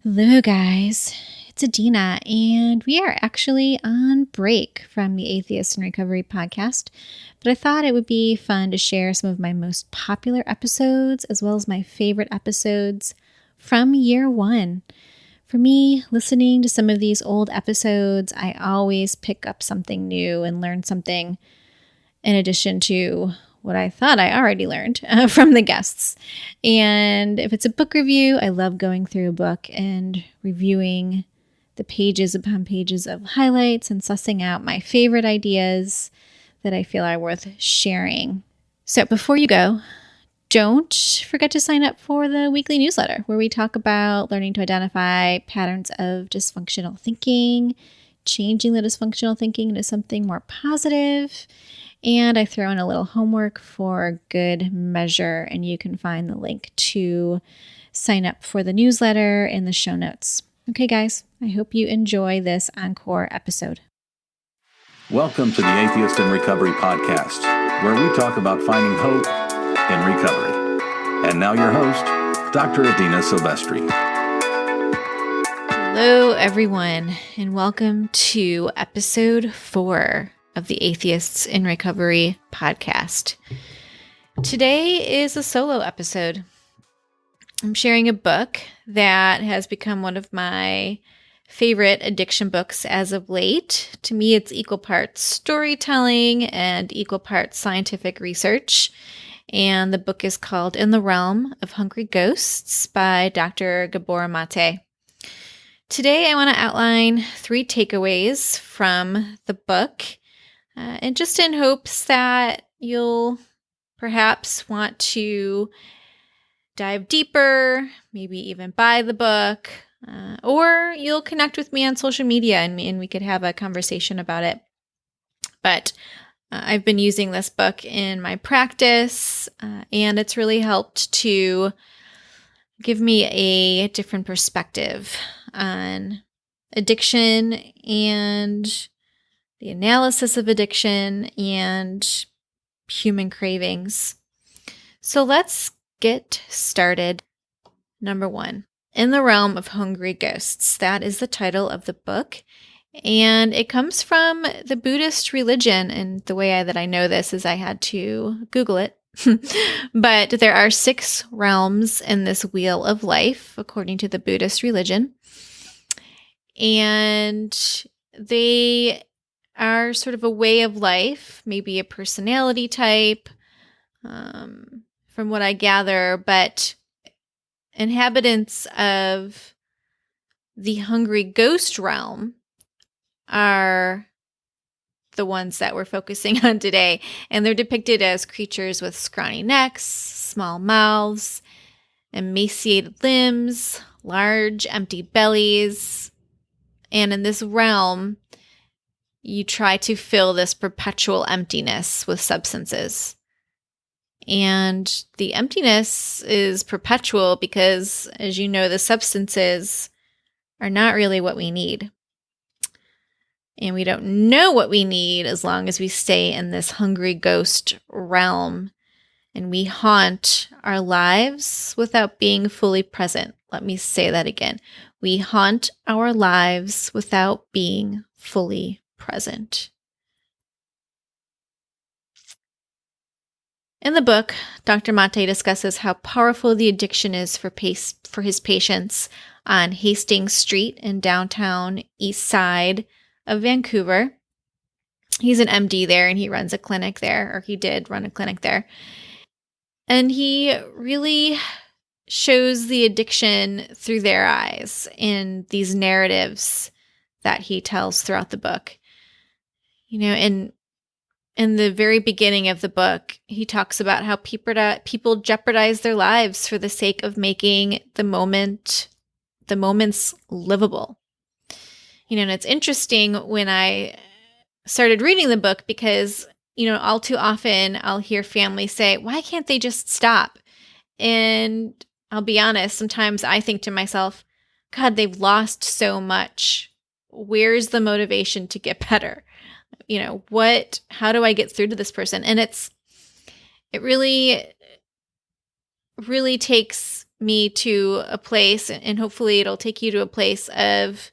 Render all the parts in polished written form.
Hello, guys. It's Adina, and we are actually on break from the Atheist in Recovery podcast. But I thought it would be fun to share some of my most popular episodes as well as my favorite episodes from year one. For me, listening to some of these old episodes, I always pick up something new and learn something in addition to what I thought I already learned from the guests. And if it's a book review, I love going through a book and reviewing the pages upon pages of highlights and sussing out my favorite ideas that I feel are worth sharing. So before you go, don't forget to sign up for the weekly newsletter where we talk about learning to identify patterns of dysfunctional thinking, changing the dysfunctional thinking into something more positive. And I throw in a little homework for good measure, and you can find the link to sign up for the newsletter in the show notes. Okay, guys, I hope you enjoy this Encore episode. Welcome to the Atheist in Recovery podcast, where we talk about finding hope in recovery. And now your host, Dr. Adina Silvestri. Hello, everyone, and welcome to episode 4 of the Atheists in Recovery podcast. Today is a solo episode. I'm sharing a book that has become one of my favorite addiction books as of late. To me, it's equal parts storytelling and equal parts scientific research. And the book is called In the Realm of Hungry Ghosts by Dr. Gabor Mate. Today, I want to outline 3 takeaways from the book. And just in hopes that you'll perhaps want to dive deeper, maybe even buy the book, or you'll connect with me on social media and we could have a conversation about it. But I've been using this book in my practice, and it's really helped to give me a different perspective on addiction and the analysis of addiction and human cravings. So let's get started. Number 1, In the Realm of Hungry Ghosts. That is the title of the book. And it comes from the Buddhist religion. And the way that I know this is I had to Google it. But there are 6 realms in this wheel of life, according to the Buddhist religion. And they are sort of a way of life, maybe a personality type, from what I gather, but inhabitants of the hungry ghost realm are the ones that we're focusing on today. And they're depicted as creatures with scrawny necks, small mouths, emaciated limbs, large empty bellies. And in this realm, you try to fill this perpetual emptiness with substances. And the emptiness is perpetual because, as you know, the substances are not really what we need. And we don't know what we need as long as we stay in this hungry ghost realm. And we haunt our lives without being fully present. Let me say that again. We haunt our lives without being fully present. In the book, Dr. Mate discusses how powerful the addiction is for his patients on Hastings Street in downtown east side of Vancouver. He's an MD there and he runs a clinic there, or he did run a clinic there. And he really shows the addiction through their eyes in these narratives that he tells throughout the book. You know, in the very beginning of the book, he talks about how people jeopardize their lives for the sake of making the moments livable. You know, and it's interesting when I started reading the book because, you know, all too often I'll hear families say, why can't they just stop? And I'll be honest, sometimes I think to myself, God, they've lost so much. Where's the motivation to get better? You know, how do I get through to this person? And it really takes me to a place, and hopefully it'll take you to a place of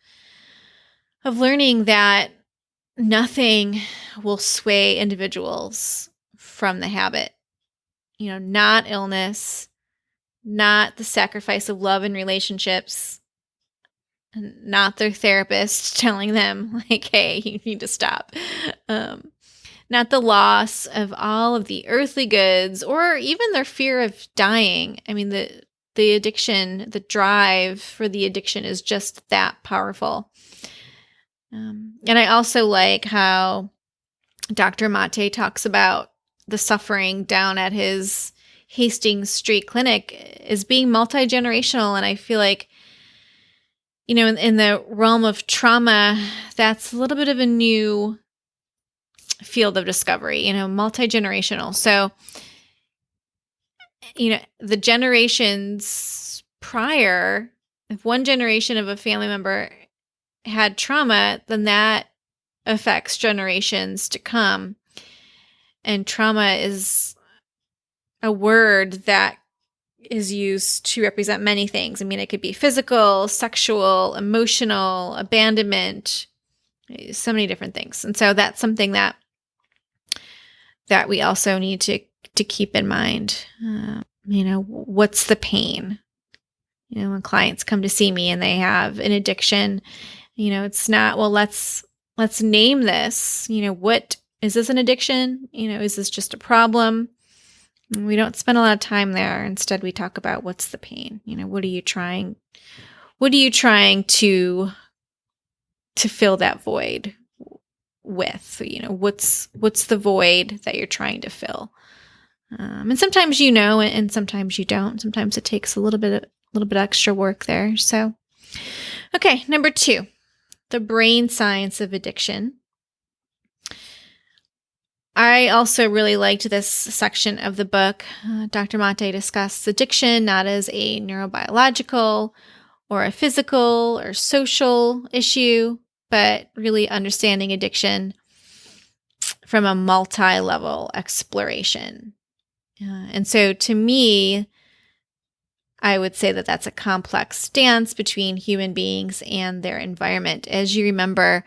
learning that nothing will sway individuals from the habit. Not illness, not the sacrifice of love and relationships, not their therapist telling them like, hey, you need to stop. Not the loss of all of the earthly goods or even their fear of dying. I mean, the addiction, the drive for the addiction is just that powerful. And I also like how Dr. Mate talks about the suffering down at his Hastings Street Clinic is being multi-generational. And I feel like, in the realm of trauma, that's a little bit of a new field of discovery, multi-generational. So, the generations prior, if one generation of a family member had trauma, then that affects generations to come. And trauma is a word that is used to represent many things. I mean, it could be physical, sexual, emotional, abandonment, so many different things. And so that's something that we also need to keep in mind. What's the pain? When clients come to see me and they have an addiction, it's not, well, let's name this. What is this, an addiction? Is this just a problem? And we don't spend a lot of time there. Instead, we talk about what's the pain. What are you trying to fill that void with? What's the void that you're trying to fill? And sometimes and sometimes you don't. Sometimes it takes a little bit extra work there. So, okay, number 2, the brain science of addiction. I also really liked this section of the book. Dr. Mate discussed addiction not as a neurobiological or a physical or social issue, but really understanding addiction from a multi-level exploration. And so to me, I would say that that's a complex dance between human beings and their environment. As you remember,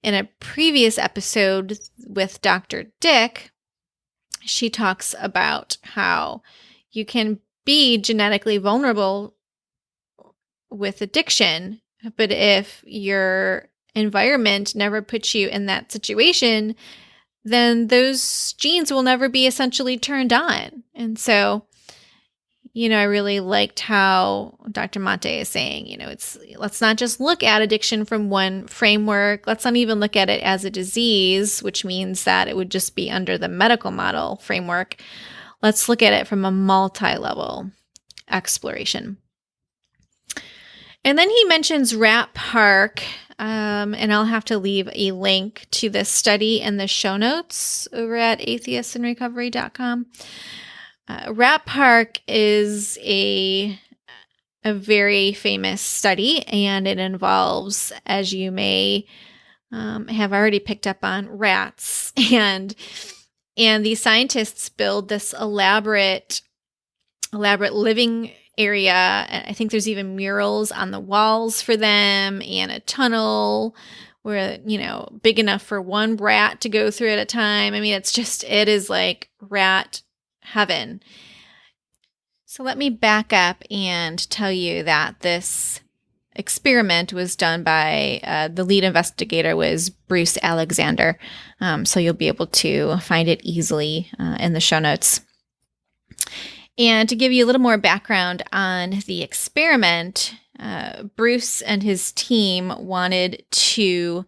in a previous episode with Dr. Dick, she talks about how you can be genetically vulnerable with addiction, but if your environment never puts you in that situation, then those genes will never be essentially turned on. And so, I really liked how Dr. Mate is saying, let's not just look at addiction from one framework. Let's not even look at it as a disease, which means that it would just be under the medical model framework. Let's look at it from a multi-level exploration. And then he mentions Rat Park, and I'll have to leave a link to this study in the show notes over at atheistinrecovery.com. Rat Park is a very famous study, and it involves, as you may have already picked up on, rats. And these scientists build this elaborate living area. I think there's even murals on the walls for them, and a tunnel where, big enough for one rat to go through at a time. I mean, it is like rat heaven. So let me back up and tell you that this experiment was done by the lead investigator was Bruce Alexander. So you'll be able to find it easily in the show notes. And to give you a little more background on the experiment, Bruce and his team wanted to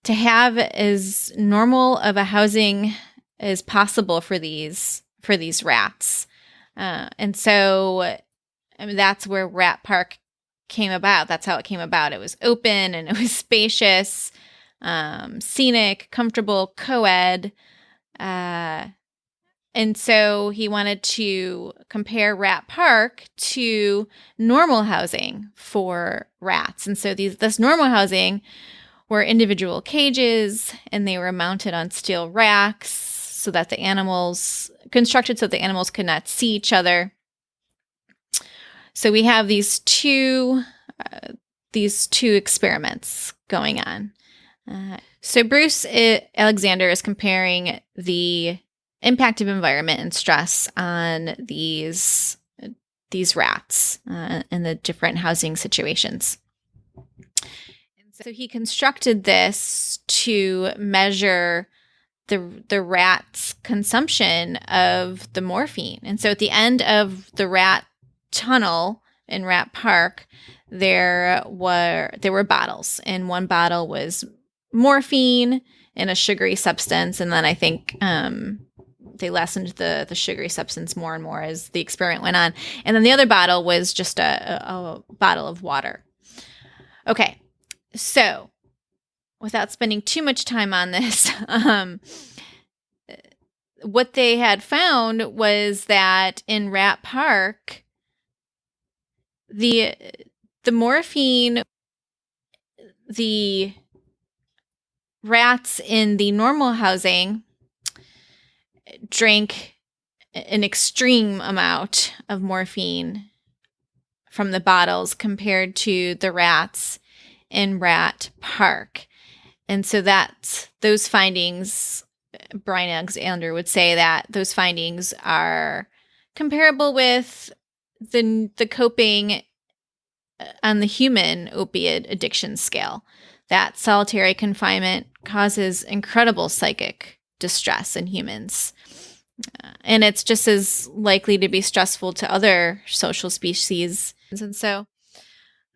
have as normal of a housing as possible for these rats. And so that's where Rat Park came about. That's how it came about. It was open and it was spacious, scenic, comfortable, co-ed. And so he wanted to compare Rat Park to normal housing for rats. And so this normal housing were individual cages, and they were mounted on steel racks so that constructed so the animals could not see each other. So we have these two experiments going on. So Bruce Alexander is comparing the impact of environment and stress on these rats in the different housing situations. And so he constructed this to measure the rat's consumption of the morphine. And so at the end of the rat tunnel in Rat Park, there were bottles, and one bottle was morphine and a sugary substance, and then I think they lessened the sugary substance more and more as the experiment went on. And then the other bottle was just a bottle of water. Okay, so without spending too much time on this, what they had found was that in Rat Park, the morphine, the rats in the normal housing drank an extreme amount of morphine from the bottles compared to the rats in Rat Park. And so those findings, Brian Alexander would say that those findings are comparable with the coping on the human opiate addiction scale, that solitary confinement causes incredible psychic distress in humans. And it's just as likely to be stressful to other social species. And so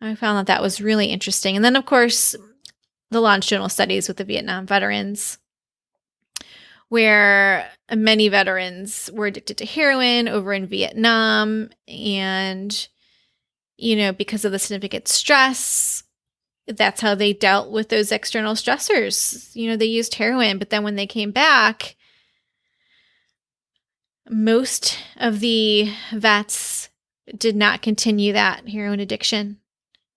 I found that was really interesting. And then, of course, the longitudinal studies with the Vietnam veterans, where many veterans were addicted to heroin over in Vietnam. And, because of the significant stress, that's how they dealt with those external stressors. They used heroin, but then when they came back, most of the vets did not continue that heroin addiction,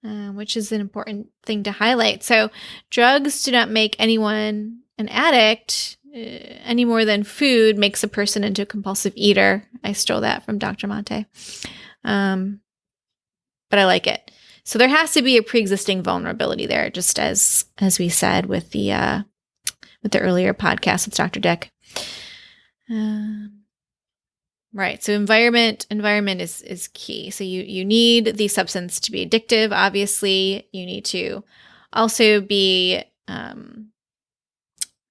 which is an important thing to highlight. So drugs do not make anyone an addict any more than food makes a person into a compulsive eater. I stole that from Dr. Mate. But I like it. So there has to be a pre-existing vulnerability there, just as we said with the earlier podcast with Dr. Dick. Right. So environment is key. So you need the substance to be addictive. Obviously, you need to also be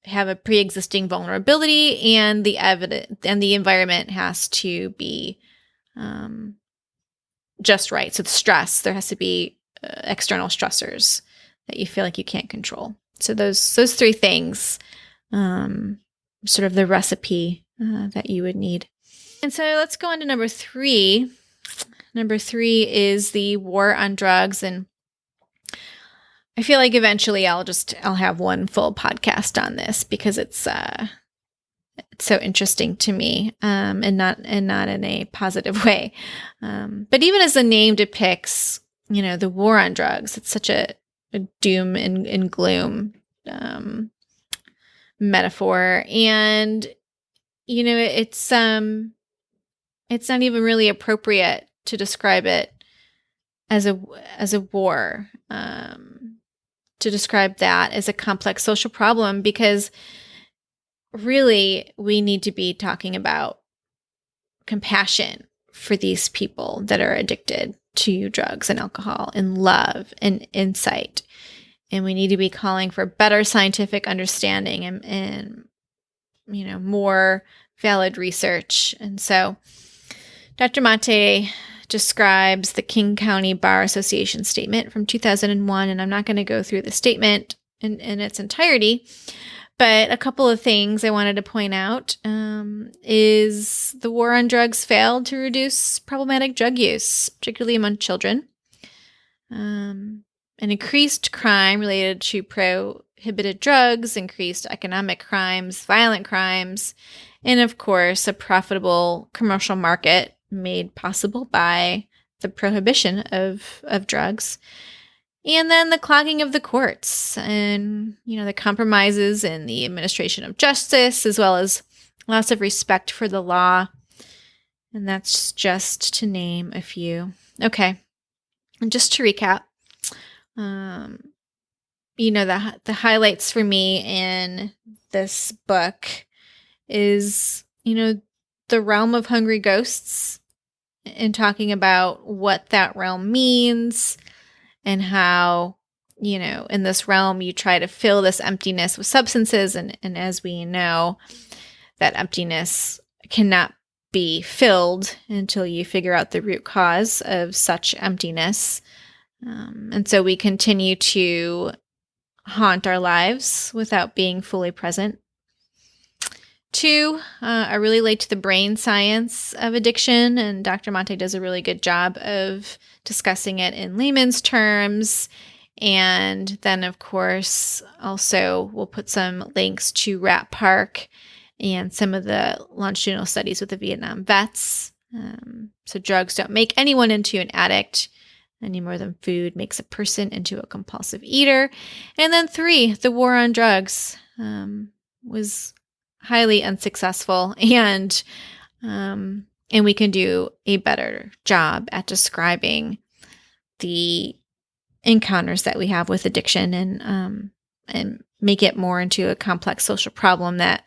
have a pre-existing vulnerability, and the evidence and the environment has to be just right. So the stress, there has to be external stressors that you feel like you can't control. So those three things, sort of the recipe that you would need. And so let's go on to number 3. Number 3 is the war on drugs. And I feel like eventually I'll have one full podcast on this because it's so interesting to me, and not in a positive way. But even as the name depicts, the war on drugs, it's such a doom and gloom metaphor. And, it's not even really appropriate to describe it as a war, to describe that as a complex social problem, because really we need to be talking about compassion for these people that are addicted to drugs and alcohol, and love and insight. And we need to be calling for better scientific understanding and more valid research. And so Dr. Mate describes the King County Bar Association statement from 2001, and I'm not going to go through the statement in its entirety, but a couple of things I wanted to point out is the war on drugs failed to reduce problematic drug use, particularly among children. An increased crime related to prohibited drugs, increased economic crimes, violent crimes, and of course, a profitable commercial market made possible by the prohibition of drugs. And then the clogging of the courts and, the compromises in the administration of justice, as well as loss of respect for the law. And that's just to name a few. Okay. And just to recap, the highlights for me in this book is, the realm of hungry ghosts, and talking about what that realm means and how, in this realm you try to fill this emptiness with substances. And as we know, that emptiness cannot be filled until you figure out the root cause of such emptiness. And so we continue to haunt our lives without being fully present. 2, I relate to the brain science of addiction, and Dr. Mate does a really good job of discussing it in layman's terms. And then, of course, also we'll put some links to Rat Park and some of the longitudinal studies with the Vietnam vets. So drugs don't make anyone into an addict any more than food makes a person into a compulsive eater. And then 3, the war on drugs was highly unsuccessful, and we can do a better job at describing the encounters that we have with addiction, and make it more into a complex social problem that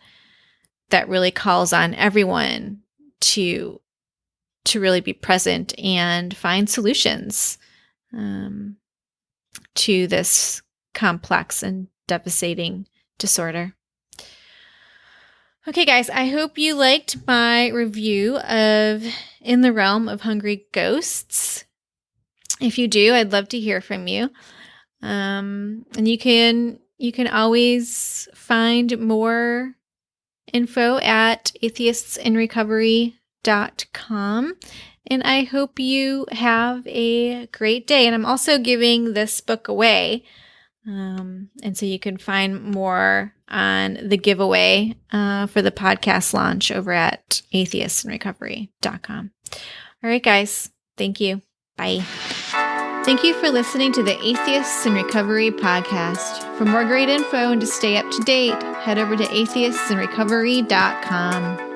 really calls on everyone to really be present and find solutions to this complex and devastating disorder. Okay, guys, I hope you liked my review of In the Realm of Hungry Ghosts. If you do, I'd love to hear from you. And you can always find more info at atheistsinrecovery.com. And I hope you have a great day. And I'm also giving this book away. And so you can find more on the giveaway for the podcast launch over at atheistinrecovery.com. All right, guys. Thank you. Bye. Thank you for listening to the Atheists in Recovery podcast. For more great info and to stay up to date, head over to atheistinrecovery.com.